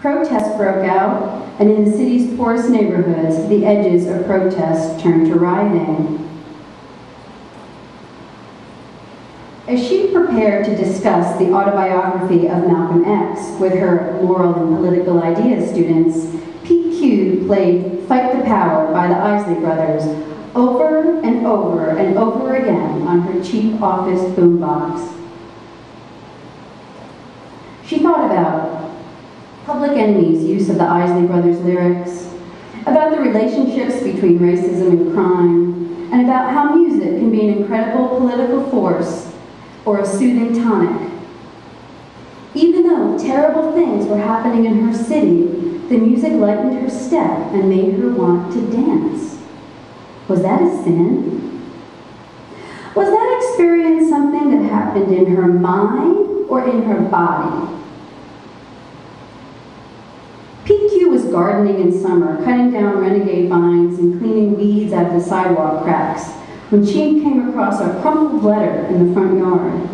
Protests broke out, and in the city's poorest neighborhoods, the edges of protest turned to rioting. As she prepared to discuss the autobiography of Malcolm X with her moral and political ideas students, PQ played Fight the Power by the Isley Brothers over and over and over again on her cheap office boombox. She thought about Public Enemy's use of the Isley Brothers lyrics, about the relationships between racism and crime, and about how music can be an incredible political force or a soothing tonic. Even though terrible things were happening in her city, the music lightened her step and made her want to dance. Was that a sin? Was that experience something that happened in her mind or in her body? PQ was gardening in summer, cutting down renegade vines and cleaning weeds out of the sidewalk cracks, when she came across a crumpled letter in the front yard.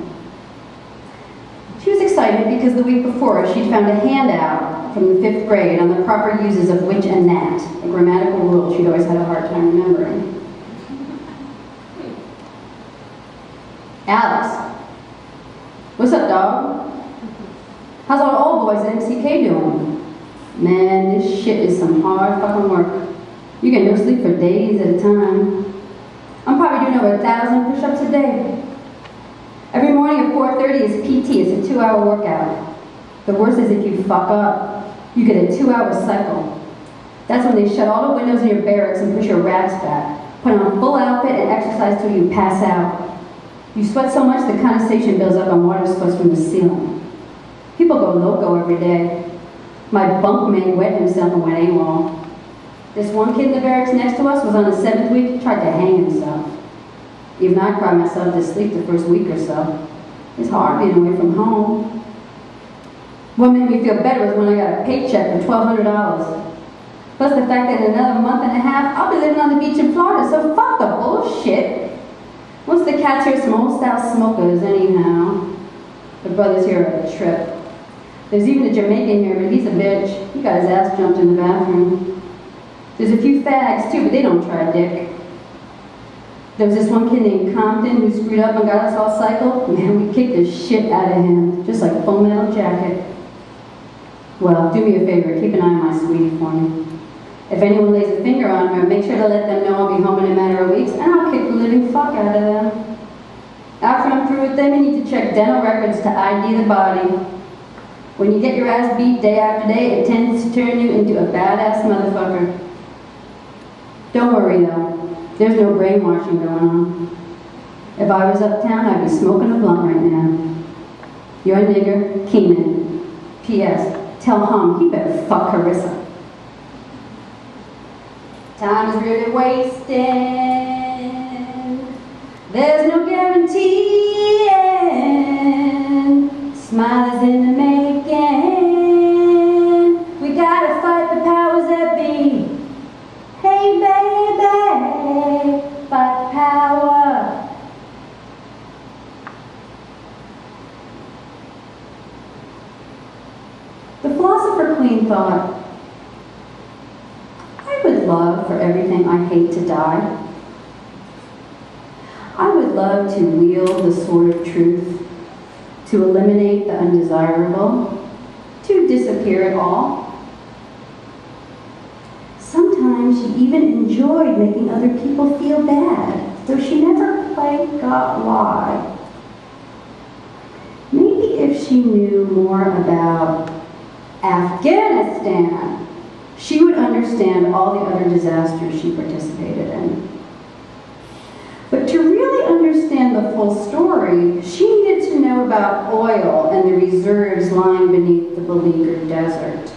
She was excited because the week before she'd found a handout from the 5th grade on the proper uses of which and that, a grammatical rule she'd always had a hard time remembering. Alex, what's up, dog? How's all the old boys at MCK doing? Man, this shit is some hard fucking work. You get no sleep for days at a time. I'm probably doing over 1,000 push-ups a day. Every morning at 4:30 is PT. It's a 2-hour workout. The worst is if you fuck up, you get a 2-hour cycle. That's when they shut all the windows in your barracks and push your rags back. Put on a full outfit and exercise till you pass out. You sweat so much the condensation builds up and water spurts from the ceiling. People go loco every day. My bunkmate wet himself and went AWOL. This one kid in the barracks next to us was on his 7th week, tried to hang himself. Even I cried myself to sleep the first week or so. It's hard being away from home. What made me feel better was when I got a paycheck for $1,200. Plus the fact that in another month and a half, I'll be living on the beach in Florida, so fuck the bullshit. Most of the cats here are some old-style smokers anyhow. The brothers here are a trip. There's even a Jamaican here, but he's a bitch. He got his ass jumped in the bathroom. There's a few fags too, but they don't try dick. There was this one kid named Compton who screwed up and got us all cycled. Man, we kicked the shit out of him, just like Full Metal Jacket. Well, do me a favor, keep an eye on my sweetie for me. If anyone lays a finger on her, make sure to let them know I'll be home in a matter of weeks, and I'll kick the living fuck out of them. After I'm through with them, you need to check dental records to ID the body. When you get your ass beat day after day, it tends to turn you into a badass motherfucker. Don't worry though, there's no brainwashing going on. If I was uptown, I'd be smoking a blunt right now. You're a nigger, Keenan. P.S. Tell Hum he better fuck Carissa. Time is really wasting. There's no guarantee. Smile is in the making. We gotta fight the powers that be. Hey baby, fight the power. The Philosopher Queen thought, I would love for everything I hate to die. I would love to wield the sword of truth, to eliminate the undesirable, to disappear at all. Sometimes she even enjoyed making other people feel bad, though she never quite got why. Maybe if she knew more about Afghanistan, she would understand all the other disasters she participated in. But to really understand the full story, she needed to know about oil and the reserves lying beneath the beleaguered desert.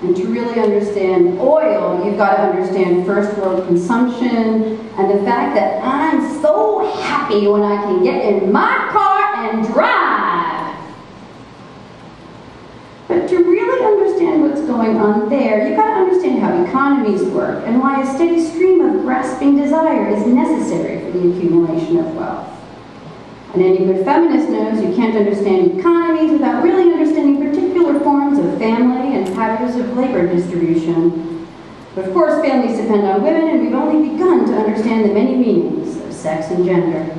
And to really understand oil, you've got to understand first world consumption and the fact that I'm so happy when I can get in my car and drive. But to really understand what's going on there, you've got to understand how economies work and why a steady stream of grasping desire is necessary for the accumulation of wealth. And any good feminist knows you can't understand economies without really understanding particular forms of family and patterns of labor distribution. But of course, families depend on women, and we've only begun to understand the many meanings of sex and gender.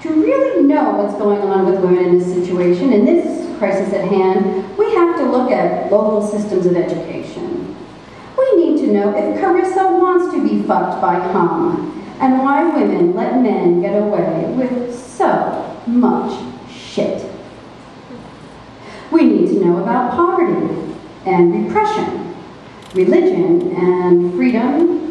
To really know what's going on with women in this situation, in this crisis at hand, we have to look at local systems of education. We need to know if Carissa wants to be fucked by Hum, and why women let men get away with so much shit. We need to know about poverty and repression, religion and freedom.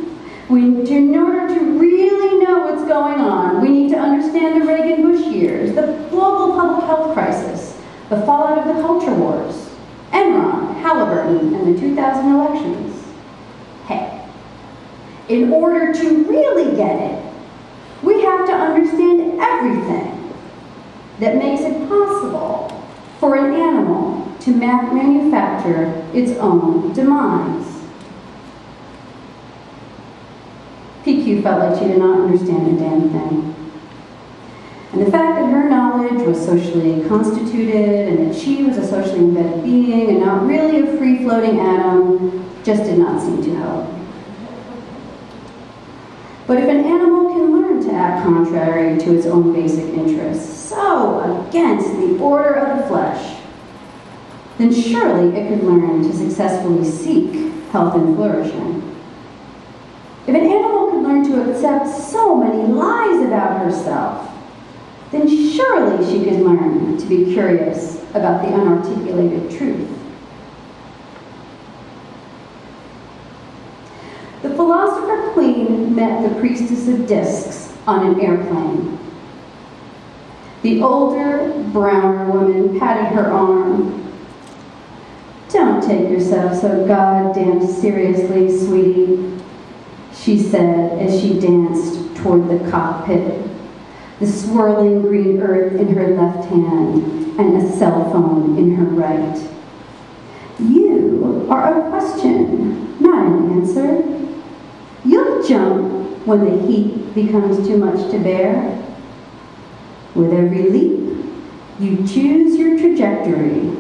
In order to really know what's going on, we need to understand the Reagan-Bush years, the global public health crisis, the fallout of the culture wars, Enron, Halliburton, and the 2000 elections. Hey, in order to really get it, we have to understand everything that makes it possible for an animal to manufacture its own demise. PQ felt like she did not understand a damn thing. And the fact that her knowledge was socially constituted and that she was a socially embedded being and not really a free-floating atom just did not seem to help. But if an animal can learn to act contrary to its own basic interests, so against the order of the flesh, then surely it could learn to successfully seek health and flourishing. If an animal could learn to accept so many lies about herself, then surely she could learn to be curious about the unarticulated truth. The Philosopher Queen met the priestess of discs on an airplane. The older, browner woman patted her arm. "Don't take yourself so goddamn seriously, sweetie," she said as she danced toward the cockpit, the swirling green earth in her left hand and a cell phone in her right. "You are a question, not an answer. You'll jump when the heat becomes too much to bear. With every leap, you choose your trajectory,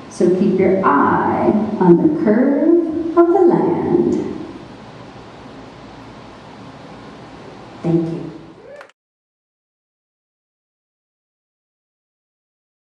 so keep your eye on the curve of the land."